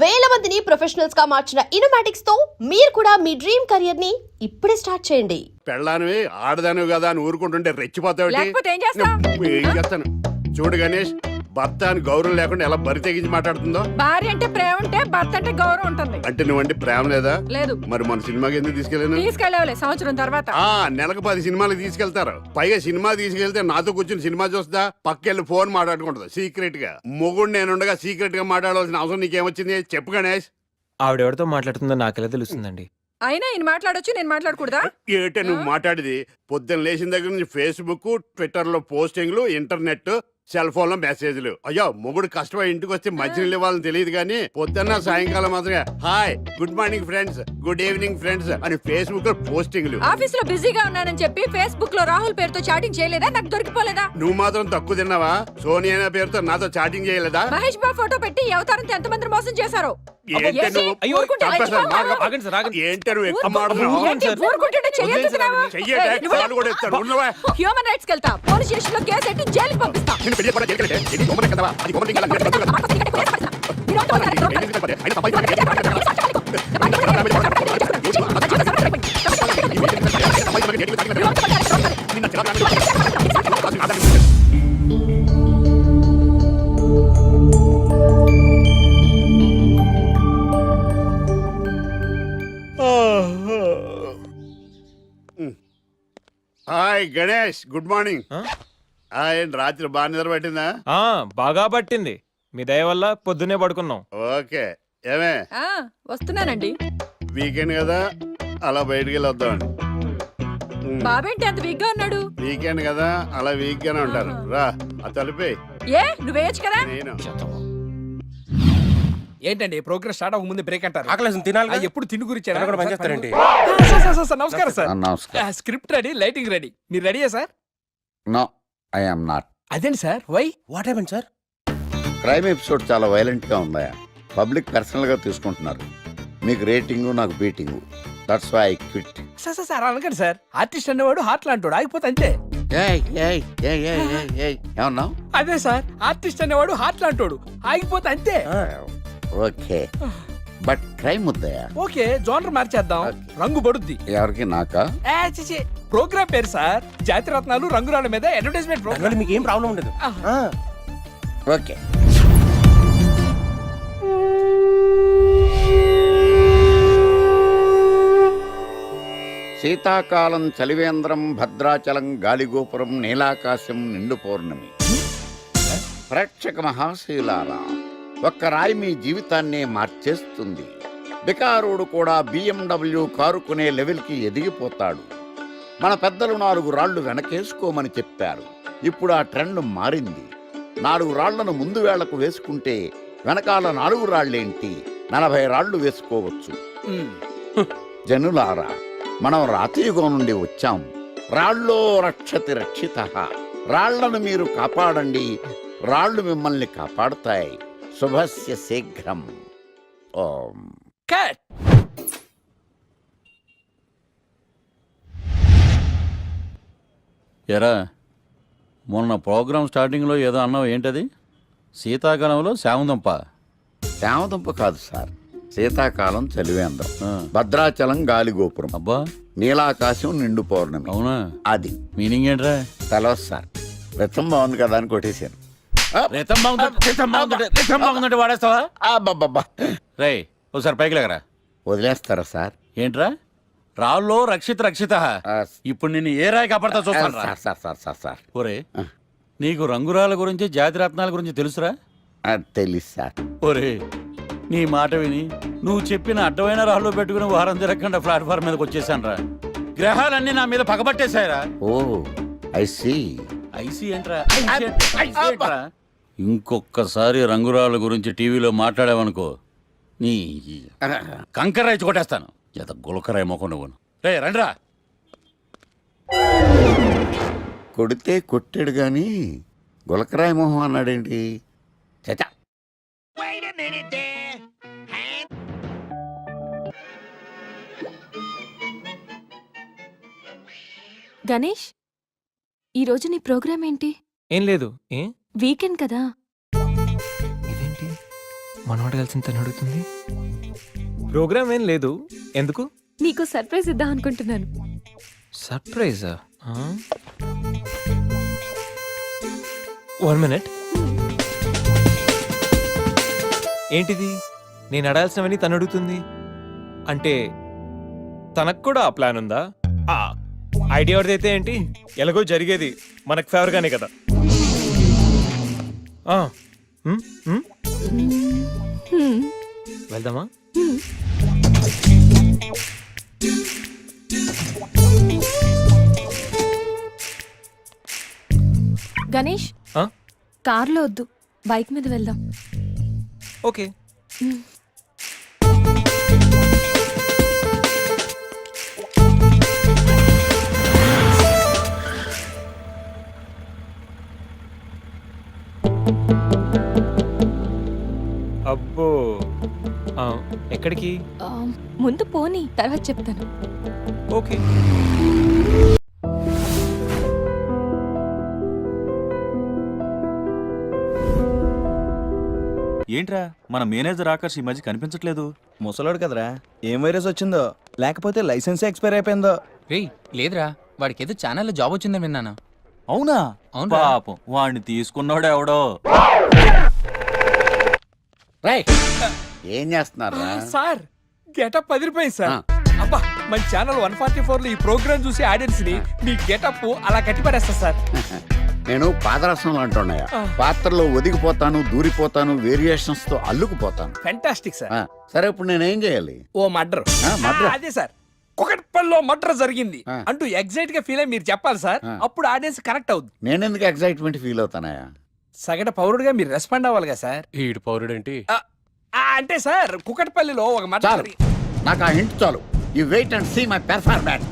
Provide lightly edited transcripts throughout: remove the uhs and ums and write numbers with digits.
వేల మందిని ప్రొఫెషనల్స్ గా మార్చిన ఇనోమాటిక్స్ తో మీరు కూడా మీ డ్రీమ్ కెరియర్ ని ఇప్పుడే స్టార్ట్ చేయండి. పెళ్ళానివి ఆడదానివి కదా అని ఊరుకుంటుంటే రెచ్చిపోతావు. లేకపోతే ఏం చేస్తావ్? ఏం చేస్తాను చూడు గణేష్, భర్త అని గౌరవం లేకుండా ఎలా బరి తెగించి మాట్లాడుతుందో. భార్య అంటే ప్రేమ ఉంటే భర్త అంటే గౌరవం ఉంటుంది. అంటే నువ్వంటే ప్రేమ లేదా? లేదు. మరి మన సినిమాకి ఎందుకు తీసుకెళ్ళాను? తీసుకెళ్ళవలే సంవత్సరం తర్వాత. నెలకు 10 సినిమాలు తీసుకెళ్తారు. పైగా సినిమా తీసుకెళ్తే నాతో కూర్చుని సినిమా చూస్తా, పక్కెళ్ళి ఫోన్ మాట్లాడుకుంటుంది సీక్రెట్ గా. మొగుడు నేనుండగా సీక్రెట్ గా మాట్లాడాల్సిన అవసరం నీకేమొచ్చింది చెప్పు గణేష్. ఆవిడెవరితో మాట్లాడుతుందో నాకెలా తెలుస్తుందండి? అయినా ఈయన మాట్లాడొచ్చు, నేను మాట్లాడకూడదా? ఏటే నువ్వు మాట్లాడేది? పొద్దున్న లేచిన దగ్గర నుంచి ఫేస్బుక్, ట్విట్టర్ లో పోస్టింగ్లు, ఇంటర్నెట్, సెల్ ఫోన్ లో మెసేజ్లు. అయ్యో మొగుడు కష్టమై ఇంటికి వస్తే మంచినీళ్ళు ఇవ్వాలని తెలియదు కానీ పొద్దున్న సాయంకాలం మాత్రమే hi, good morning friends, good evening friends అని ఫేస్బుక్ లో పోస్టింగ్లు. ఆఫీస్ లో బిజీగా ఉన్నానని చెప్పి ఫేస్బుక్ లో రాహుల్ పేరుతో చాటింగ్ చేయలేదా? నాకు దొరికిపోలేదా? నువ్వు మాత్రం తక్కువ తిన్నావా? సోనియా పేరుతో నాతో చాటింగ్ చేయలేదా? మహేష్ బాబు ఫోటో పెట్టి ఈ అవతారంతో ఎంతమంది మోసం చేశారు? ఏంటే నువ్వు? ఏంటే నువ్వు ఎక్కువ మాట్లాడుతున్నావు? హ్యూమన్ రైట్స్ కెళ్తా, పోలీస్ స్టేషన్ లో కేసు ఎట్టి జైలుకి పంపిస్తా. Hi Ganesh, good morning. రాత్రి బాగా నిద్ర పట్టిందా? బాగా పట్టింది. మీ దయ వల్ల పొద్దునే పడుకున్నాం. ఓకే. ఏమే వస్తున్నానండి. వీకెండ్ కదా, అలా బయటికి వెళ్ళి వద్దామండి. బాబేంటి అంత వీక్ గా ఉన్నాడు? వీకెండ్ కదా, అలా వీక్ గానే ఉంటారు. రా ఆ తలిపే. నువ్వేయచ్చు కదా. నేను ఏంటండి ప్రోగ్రెస్ స్టార్ట్ అవ్వక ముందు బ్రేక్ అంటారు? ఆకలేసం తినాలి. ఎప్పుడు తిండి గురించి పనిచేస్తారండి. నమస్కారం సార్. నమస్కారం. Script ready, lighting ready. మీరు రెడీయా sir? No, I am not. అదేంటి sir, why? What happened sir? Crime episode చాలా వైలెంట్ గా ఉందా? పబ్లిక్ పర్సనల్ గా తీసుకుంటున్నారు. మీకు రేటింగ్, నాకు beating. That's why I quit. Sir అనకండి సార్. ఆర్టిస్ట్ అనేవాడు హార్ట్ లాంటాడు, ఆగిపోతే అంతే. ఏమన్నావు? అదే సార్, ఆర్టిస్ట్ అనేవాడు హార్ట్ లాంటాడు, ఆగిపోతే అంతే. ఓకే, బట్ క్రైమ్ వద్దయా? ఓకే, జోనర్ మార్చేద్దాం. రంగు పడుద్ది. ఎవరికి? నాకా? ప్రోగ్రామ్ పేరు సార్ జాతిరత్నాలు రంగురాళ్ళ మీద అడ్వర్టైజ్మెంట్ ప్రోగ్రామ్. మీకు ఏం ప్రాబ్లం ఉండదు. ఓకే. శీతాకాలం చలివేంద్రం, భద్రాచలం గాలిగోపురం, నీలాకాశం, నిండు పౌర్ణమి. ప్రేక్షక మహాశీలారా, ఒక్క రాయి మీ జీవితాన్నే మార్చేస్తుంది. బికారోడు కూడా BMW కారు కొనే లెవెల్కి ఎదిగిపోతాడు. మన పెద్దలు 4 రాళ్లు వెనకేసుకోమని చెప్పారు. ఇప్పుడు ఆ ట్రెండ్ మారింది. 4 రాళ్లను ముందు వేళ్లకు వేసుకుంటే వెనకాల 4 రాళ్లేంటి 40 రాళ్లు వేసుకోవచ్చు. జనులారా, మనం రాతియుగం నుండి వచ్చాం. రాళ్ళో రక్షతి రక్షితః. రాళ్లను మీరు కాపాడండి, రాళ్లు మిమ్మల్ని కాపాడుతాయి. శుభస్య శీఘ్రం. ఓం. కట్. ఎరా, మొన్న ప్రోగ్రామ్ స్టార్టింగ్లో ఏదో అన్నావు, ఏంటది? శీతాకాలంలో శామదుంప. శామదుంప కాదు సార్, శీతాకాలం చలివేంద్రం, భద్రాచలం గాలిగోపురం, అబ్బా, నీలాకాశం, నిండు పౌర్ణమి. అవునా? అది మీనింగ్ ఏంట్రా? తెలవదు సార్. రతం బాగుంది కదా అని కొట్టేశాను. వాడేస్తావా? అబ్బబ్బబ్బా. రే, ఒకసారి పైకి లేకరా. వదిలేస్తారా సార్? ఏంట్రా? రాళ్ళో రక్షిత. ఇప్పుడు నిన్ను ఏ రాయి కాపాడతా చూస్తాను. Sir sir sir sir sir ఒరే, నీకు రంగురాల గురించి, జాతిరత్నాల గురించి తెలుసురా? తెలీదు సార్. ఒరే, నీ మాట విని నువ్వు చెప్పిన అడ్డమైన రాళ్ళు పెట్టుకుని వారం తిరగకుండా ప్లాట్ఫామ్ మీదకి వచ్చేసాను రా. గ్రహాలన్నీ నా మీద పగబట్టేశాయరా. ఓ, ఐ సీ. ఐసీ ఏంట్రా? ఇంకొక్కసారి రంగురాళ్ళ గురించి టీవీలో మాట్లాడావనుకో, నీ కంకర రైచి కొట్టేస్తాను. ఎంత గులకరాయి మొక్క నువ్వు. రే రండిరా. కొడితే కొట్టాడు గాని గులకరాయ మొహం అన్నాడేంటి? చచా. గణేష్, ఈరోజు నీ ప్రోగ్రామ్ ఏంటి? ఏం లేదు. వీకెండ్ కదా. ఇదేంటి మనవాడు కలిసి తను అడుగుతుంది. ప్రోగ్రామ్ ఏం లేదు, ఎందుకు? నీకు సర్ప్రైజ్ ఇద్దాం అనుకుంటున్నాను. సర్ప్రైజా? 1 minute. ఏంటిది? నేను అడాల్సినవని తను అడుగుతుంది అంటే తనకు కూడా ఆ ప్లాన్ ఉందా? ఐడియా ఎవరిదైతే ఏంటి, ఎలాగో జరిగేది మనకు ఫేవర్గానే కదా. ఆ, హ్మ్, హ్మ్. వెళ్దామా? గణేష్, ఆ? కార్లో వద్దు, బైక్ మీద వెళ్దాం. ఓకే. అబ్బో, ఎక్కడికి? ముందు పోనీ, తర్వాత చెప్తాను. ఓకే. ఏంట్రా మన మేనేజర్ ఆకర్ష్ ఈ మధ్య కనిపించట్లేదు. ముసలోడు కదరా, ఏం వైరస్ వచ్చిందో, లేకపోతే లైసెన్స్ ఎక్స్పైర్ అయిపోయిందో. రేయ్ లేదురా, వాడికి ఏదో ఛానల్లో జాబ్ వచ్చిందని విన్నాను. అవునా? అవునురా. పాపం వాడిని తీసుకున్నాడు ఎవడో. రైట్ ఏం చేస్తున్నారు సార్ గెటప్ అదిరిపోయింది సార్. అబ్బా మన ఛానల్ 144 లో ఈ ప్రోగ్రామ్ చూసి ఆడియన్స్ ని మీ గెటప్ అలా కట్టిపడేస్తా సార్. నేను పాదరసంలో అంటున్నాయా, పాత్రలో ఒదిగిపోతాను, దూరిపోతాను, వేరియేషన్స్ తో అల్లుకుపోతాను. Fantastic sir. సరే ఇప్పుడు నేనేం చేయాలి? ఓ మర్డర్. murder? అదే సార్, కుకట్పల్లిలో మర్డర్ జరిగింది ఆ. అంటూ ఎగ్జైట్ గా ఫీల్ అయ్యి మీరు చెప్పాలి సార్. ఆ. అప్పుడు ఆడియన్స్ కనెక్ట్ అవుద్ది. నేనెందుకు ఎగ్జైట్మెంట్ ఫీల్ అవుతానయా? సగటు పౌరుడుగా మీరు రెస్పాండ్ అవ్వాలి కదా సార్. ఈడు పౌరుడేంటి? అంటే సార్ కుకట్పల్లిలో ఒక మర్డర్ చాలు, నాకు ఆ హింట్ చాలు. You wait and see my performance.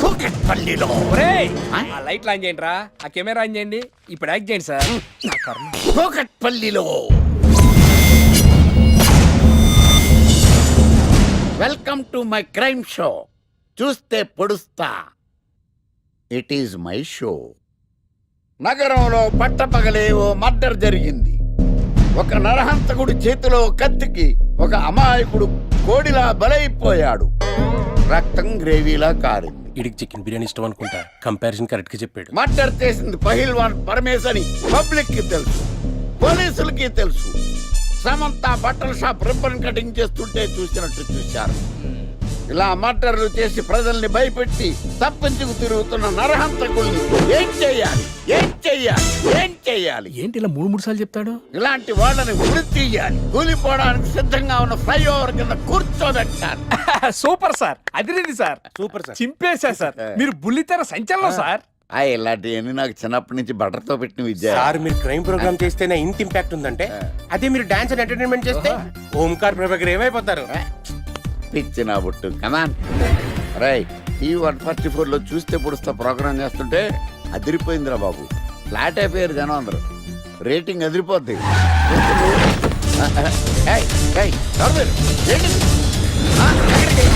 కూకట్పల్లిలో ఒరేయ్, ఆ? ఆ లైట్లు ఆన్ చేయండి రా, ఆ కెమెరా ఆన్ చేయండి, ఇప్పుడు యాక్ట్ చేయండి సార్. నా కర్మ. కూకట్పల్లిలో welcome to my crime show. చూస్తే పొడుస్తా, ఇట్ ఈజ్ మై షో. నగరంలో పట్టపగలే ఓ మర్డర్ జరిగింది. ఒక నరహంతకుడు చేతిలో కత్తికి ఒక అమాయకుడు కోడిలా బలైపోయాడు. రక్తం గ్రేవీలా కారింది. ఇడికి చికెన్ బిర్యానీ ఇష్టం అనుకుంటా, కంపారిజన్ కరెక్ట్ గా చెప్పాడు. మర్డర్ చేసింది పహిల్వాన్ పరమేశ్ అని పబ్లిక్ కి తెలుసు, పోలీసులకి తెలుసు. సమంత బట్టల షాప్ రిబ్బన్ కటింగ్ చేస్తుంటే చూసినట్టు చూశారు. ఇలా మర్డర్లు చేసి ప్రజల్ని భయపెట్టి తప్పించుకు తిరుగుతున్న నరహంతకుల్ని ఏం చెయ్యాలి, ఏం చెయ్యాలి, ఏం చెయ్యాలి? ఏంటి ఇలా 3 సార్లు చెప్తాడు? ఇలాంటి వాళ్ళని ఉరి తీయాలి. కూలిపోవడానికి సిద్ధంగా ఉన్న ఫ్లైఓవర్ కింద కూర్చోబెట్టాలి. సూపర్ సార్, అదిరింది సార్, సూపర్ సార్. చింపేశా సార్. మీరు బుల్లితెర సంచలనం సార్. ఇలాంటివన్నీ నాకు చిన్నప్పటి నుంచి బట్టర్తో పెట్టిన విద్య. సార్ మీరు క్రైమ్ ప్రోగ్రామ్ చేస్తేనే ఇంత ఇంపాక్ట్ ఉందంటే, అదే మీరు డాన్స్ అండ్ ఎంటర్టైన్మెంట్ చేస్తే ఓంకార్ ప్రభాకర్ ఏమైపోతారు. పిచ్చి నా బుట్టు కమాన్. రై ఈ 144 చూస్తే పొడుస్తా ప్రోగ్రామ్ చేస్తుంటే అదిరిపోయిందిరా బాబు. ఫ్లాట్ అయిపోయారు జనం అందరూ. రేటింగ్ అదిరిపోద్ది. ఏయ్, ఏయ్, ఎవరు మీరు? ఏంటిది? ఎక్కడికి?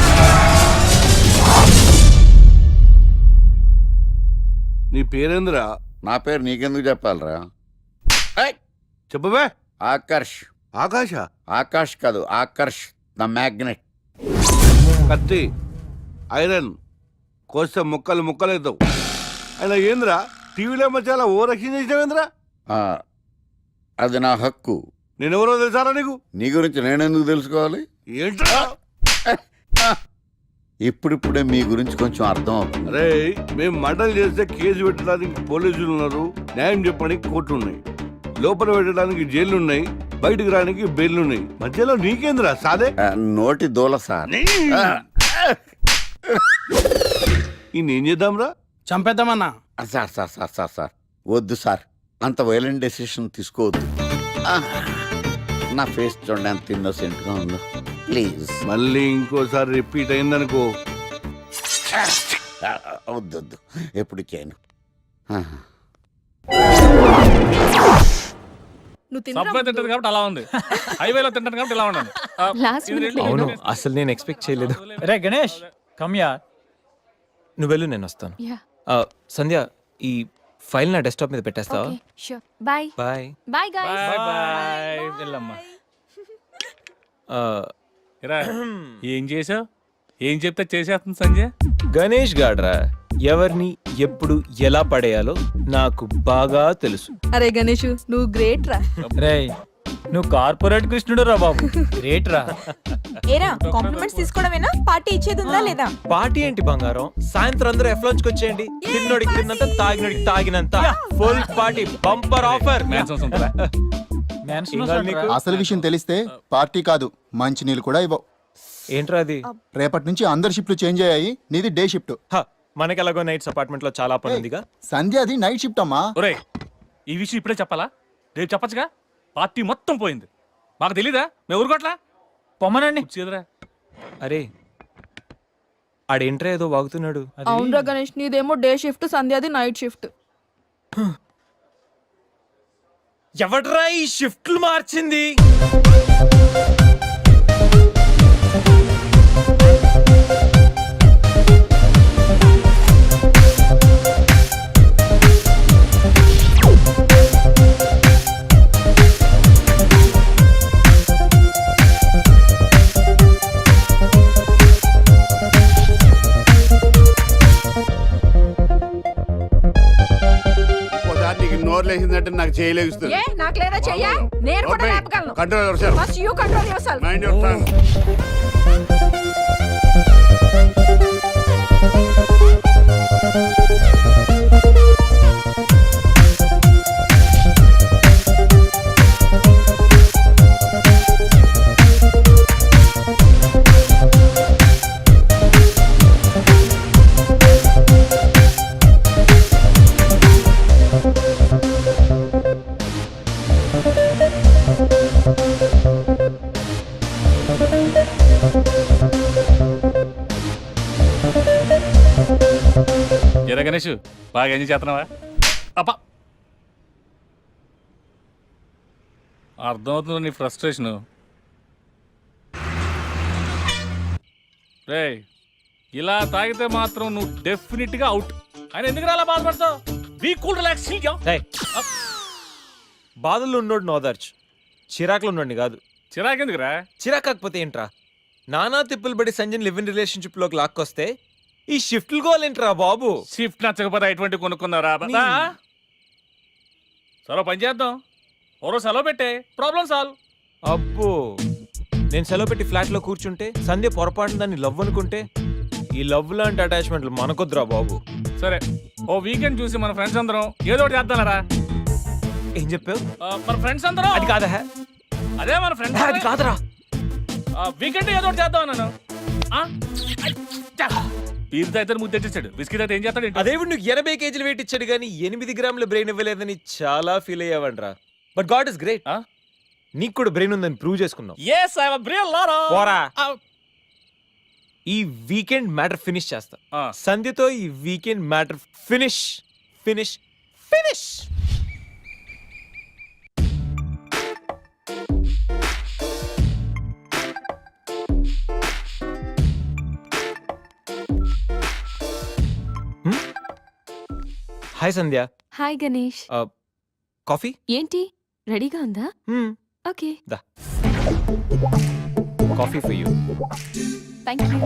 నీ పేరేంద్రా? నా పేరు నీకెందుకు చెప్పాలరా? చెప్పవే. ఆకర్ష్. ఆకాశ? ఆకాష్ కాదు, ఆకర్ష్ ద మ్యాగ్నెట్. కత్తి, ఐరన్ కోస్తే ముక్కలు ముక్కలేద్దావు. అయినా ఏంద్రా టీవీలో చాలా ఓ రక్షణ చేసినావేంద్రా? అది నా హక్కు. నేనెవరో తెలుసారా నీకు? నీ గురించి నేనెందుకు తెలుసుకోవాలి? ఏంట్రా? ఇప్పుడిప్పుడే మీ గురించి కొంచెం అర్థం అవుతుంది. అరే మేము మర్డర్ చేస్తే కేసు పెట్టడానికి పోలీసులు ఉన్నారు, న్యాయం చెప్పడానికి కోర్టు ఉన్నాయి, లోపల పెట్టడానికి జైలు ఉన్నాయి, బయటకు రానికి బెయిల్ ఉన్నాయి. మధ్యలో నీకేంద్రా సాదే? నోటి దూల సార్. ఏం చేద్దాంరా? చంపేద్దామన్నా. Sir sir sir sir sir వద్దు సార్, అంత వైలెంట్ డెసిషన్ తీసుకోవద్దు. నా ఫేస్ చూడండి ఎంత ఇన్నోసెంట్గా ఉందో. ప్లీజ్ మళ్ళీ ఇంకోసారి రిపీట్ అయిందనుకో. వద్దు వద్దు, ఎప్పుడు చేయను. తింటది కాబట్టి అలా ఉంది, హైవేలో తింటాను కాబట్టి ఇలా ఉన్నాను. లాస్ట్ మినిట్ లో అవును, అసలు నేను ఎక్స్పెక్ట్ చేయలేదు. రే గణేష్ కమ్యా. నువ్వు వెళ్ళు, నేను వస్తాను. యా, సంధ్య, ఈ ఫైల్ నా డెస్క్టాప్ మీద పెట్టేస్తావా? Okay, sure. Bye bye. Bye guys. Bye bye. వెళ్ళమ్మా. ఏం చేసావు? ఏం చెప్తే చేసేస్తుంది సంజయ్. గణేష్ గాడ్రా ఎవరిని ఎప్పుడు ఎలా పడేయాలో నాకు బాగా తెలుసు. అరే గణేష్ నువ్వు గ్రేట్ రా. రేయ్ నువ్వు కార్పొరేట్ కృష్ణుడు రా బాబు, గ్రేట్ రా. ఏరా కాంప్లిమెంట్స్ తీసుకోవడమేనా, పార్టీ ఇచ్చేది ఉందా లేదా? పార్టీ ఏంటి బంగారం, సాయంత్రం అందరూ ఎఫ్లోంచ్కి వచ్చేయండి. తిన్నోడికి తిన్నంత, తాగినోడికి తాగినంత, ఫుల్ పార్టీ, బంపర్ ఆఫర్. అసలు విషయం తెలిస్తే పార్టీ కాదు మంచి నీళ్ళు కూడా ఇవ్వవు. ఏంట్రా అది? రేపటి నుంచి అందరి షిఫ్ట్లు చేంజ్ అయ్యాయి, నీది డే షిఫ్ట్. మనకి ఎలాగో నైట్స్ అపార్ట్మెంట్ లో చాలా పని ఉందిగా. సంధ్య అది నైట్ షిఫ్ట్ అమ్మా. ఒరేయ్ ఈ విషయం ఇప్పుడే చెప్పాలా? రేపు చెప్పచ్చుగా. పార్టీ మొత్తం పోయింది, మాకు తెలీదా? మేము ఊరుకోట్లా పొమ్మనండి చేదురా. అరే ఆడేంట్రా ఏదో వాగుతున్నాడు. అవునరా గణేష్, నీదేమో డే షిఫ్ట్, సంధ్యాది నైట్ షిఫ్ట్. ఎవడ్రా ఈ షిఫ్ట్లు మార్చింది? ఒకసారి నీకు నోరు లేచిందంటే నాకు చేయలేస్తుంది. ఏ నాకు లేదా చెయ్యా? నేను కూడా లేపగలను. Control yourself. First you control yourself. Mind your tongue. ఎరా గణేష్ బాగా ఎంజాయ్ చేస్తున్నావా? అబ్బా అర్థమవుతుంది నీ ఫ్రస్ట్రేషను. రేయ్ ఇలా తాగితే మాత్రం నువ్వు డెఫినెట్ గా అవుట్. ఆయన ఎందుకు అలా బాధపడతావు? Be cool, relax. బాధల్లో ఉన్నోడు నోదార్చు, చిరాకులు ఉన్నోడిని కాదు. చిరాకెందుకురా? చిరాకాకపోతే ఏంట్రా? నానా తిప్పులు పడి సంజయ్ లివ్ ఇన్ రిలేషన్షిప్ లోకి లాక్కొస్తే ఈ షిఫ్ట్లు గోలేంట్రా బాబు? షిఫ్ట్ నచ్చకపోతే ఎటువంటి కొనుక్కున్నారా? సరే పని చేద్దాం, ఓరో సెలవు పెట్టే, ప్రాబ్లం సాల్వ్. అబ్బో, నేను సెలవు పెట్టి ఫ్లాట్ లో కూర్చుంటే సంధ్య పొరపాటున దాన్ని లవ్ అనుకుంటే, ఈ లవ్ లాంటి అటాచ్మెంట్లు మనకొద్దురా బాబు. సరే ఓ వీకెండ్ చూసి మన ఫ్రెండ్స్ అందరం ఏదో ఒకటి చేద్దాంరా. ఏం చెప్పావు? మన ఫ్రెండ్స్ అందరం అది కాదా? అదే మన ఫ్రెండ్స్ అది కాదురా. వీకెండ్ ఏదో ఒకటి చేద్దాం అన్నాను. పీరుతో అయితే ముద్దు తెచ్చాడు, బిస్కెట్ అయితే ఏం చేస్తాడు? అదేవిడు నువ్వు 80 కేజీలు వెయిట్ ఇచ్చాడు కానీ 8 గ్రాముల బ్రెయిన్ ఇవ్వలేదని చాలా ఫీల్ అయ్యావంట్రా. బట్ గాడ్ ఇస్ గ్రేట్, నీకు కూడా బ్రెయిన్ ఉందని ప్రూవ్ చేసుకున్నావు. పోరా. ఈ వీకెండ్ మ్యాటర్ ఫినిష్ చేస్తా. సంధ్యతో ఈ weekend matter finish finish finish. Hi Sandhya. Hi Ganesh. Coffee ఏంటి రెడీగా ఉందా? ఓకే, దా. Coffee for you. Thank you.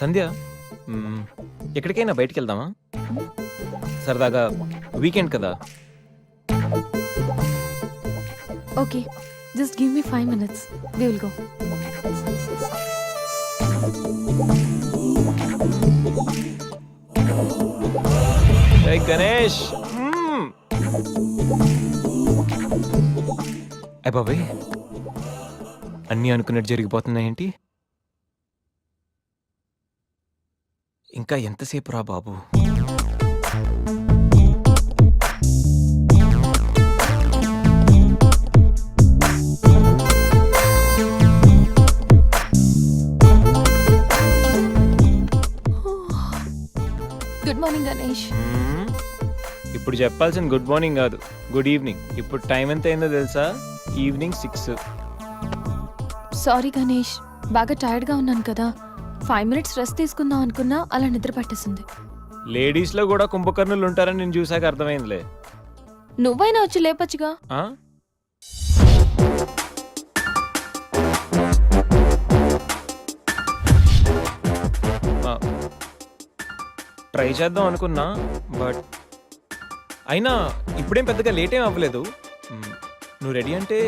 Sandhya, ఎక్కడికైనా బయటికి వెళ్దామా? సరదాగా వీకెండ్ కదా. Okay, just give me 5 minutes. We will go. Hey Ganesh. అయ్ బాబాయ్, అన్నీ అనుకున్నట్టు జరిగిపోతున్నాయేంటి? ఇంకా ఎంతసేపు రా బాబు? Good morning Ganesh. ఇప్పుడు చెప్పాల్సిన గుడ్ మార్నింగ్ కాదు, గుడ్ ఈవినింగ్. ఇప్పుడు టైం ఎంత అయిందో తెలుసా? ఈవినింగ్ 6. సారీ గణేష్, బాగా టైర్డ్గా ఉన్నాను కదా, 5 minutes రెస్ట్ తీసుకుందాం అనుకున్నా అలా నిద్ర పట్టేసింది. లేడీస్ లో కూడా కుంభకర్ణులు ఉంటారని నేను చూసాక అర్థమైందిలే. నువ్వైనా వచ్చి లేపచ్చుగా. ఆ? ట్రై చేద్దాం అనుకున్నా, బట్ అయినా ఇప్పుడేం పెద్దగా లేట్ ఏం అవ్వలేదు. నువ్వు రెడీ అంటే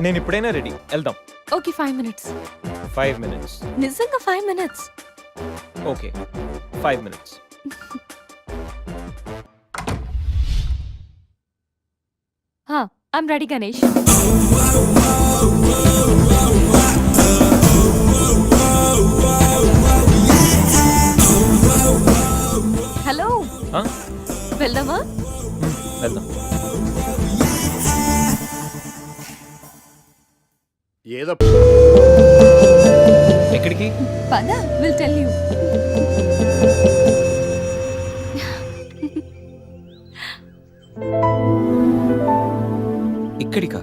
నేను ఇప్పుడైనా రెడీ. వెళ్దాం. Okay 5 minutes. 5 minutes. నిజంగా 5 minutes. Okay 5 minutes. I'm ready Ganesh. Hello, ఆ? వెళ్దామా? వెళ్దాం. ఏదో ఎక్కడికి? పద, విల్ టెల్ యూ. ఇక్కడికా?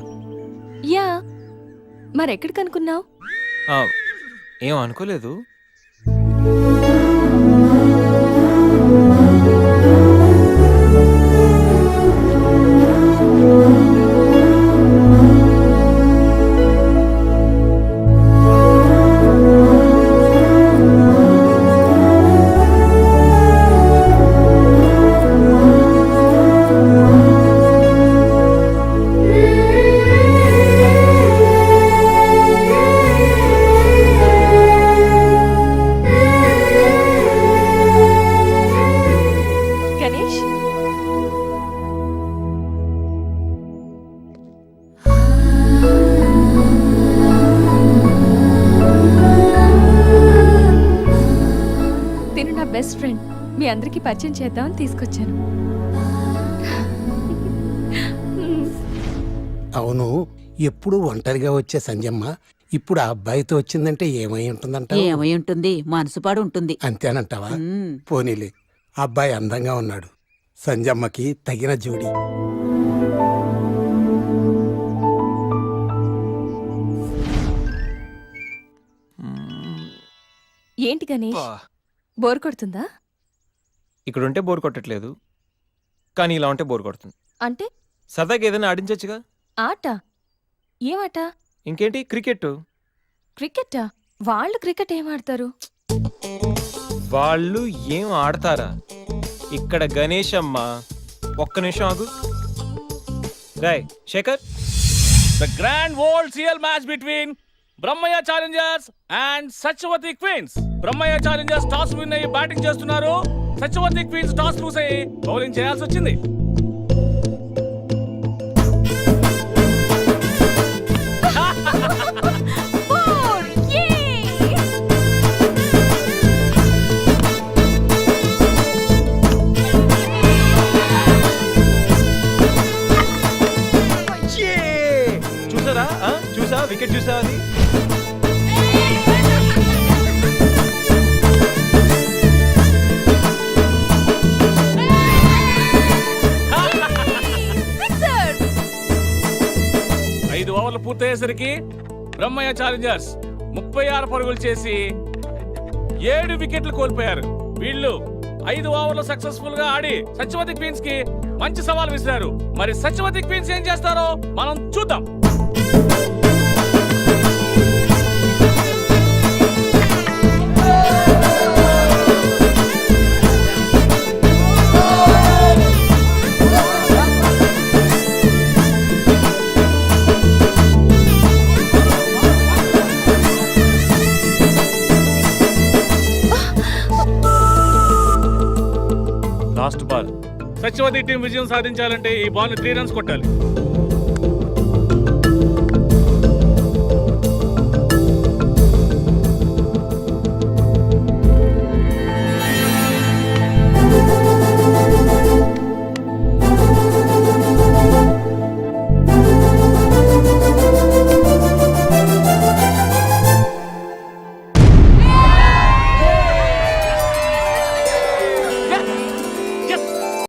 యా, మరెక్కడికి అనుకున్నావు? ఏం అనుకోలేదు. గణేష్, తిను నా బెస్ట్ ఫ్రెండ్. మీ అందరికి పరిచయం చేద్దామని తీసుకొచ్చాను. అవును, ఎప్పుడు ఒంటరిగా వచ్చే సంజమ్మ ఇప్పుడు ఆ అబ్బాయితో వచ్చిందంటే ఏమై ఉంటుందంట? ఏమై ఉంటుంది, మనసుపాడు ఉంటుంది. అంతేనంటావా? పోనీలే, అబ్బాయి అందంగా ఉన్నాడు. సంజమ్మకి తగిన జోడి. ఏంటి గణేష్, బోర్ కొడుతుందా? ఇక్కడ ఉంటే బోర్ కొట్టట్లేదు, కానీ ఇలా ఉంటే బోర్ కొడుతుంది. అంటే సరదాగా ఏదైనా ఆడించొచ్చుగా. ఆట? ఏమాట? ఇంకేంటి, క్రికెట్. క్రికెటా? వాళ్ళు క్రికెట్ ఏం ఆడతారు? వాళ్ళు ఏం ఆడతారా? ఇక్కడ గణేష్ అమ్మ. ఒక్క నిమిషం ఆగు. Rai Shekhar. The grand world CL match between Brahmayya challengers and Satyavati queens. Brahmayya challengers toss win అయ్యి బ్యాటింగ్ చేస్తున్నారు. సత్యవతి క్వీన్స్ టాస్ లూస్ అయ్యి బౌలింగ్ చేయాల్సి వచ్చింది. చూసారా? చూసా, వికెట్ చూసా అది. ఐదు ఓవర్లు పూర్తయ్యేసరికి బ్రహ్మయ్య ఛాలెంజర్స్ 36 పరుగులు చేసి 7 వికెట్లు కోల్పోయారు. వీళ్ళు 5 ఓవర్లు సక్సెస్ఫుల్ గా ఆడి సత్యవతి క్వీన్స్ కి మంచి సవాల్ విసిరారు. మరి సత్యవతి క్వీన్స్ ఏం చేస్తారో మనం చూద్దాం. Last ball. సత్యవతి టీం విజయం సాధించాలంటే ఈ బాల్ ని 3 runs కొట్టాలి.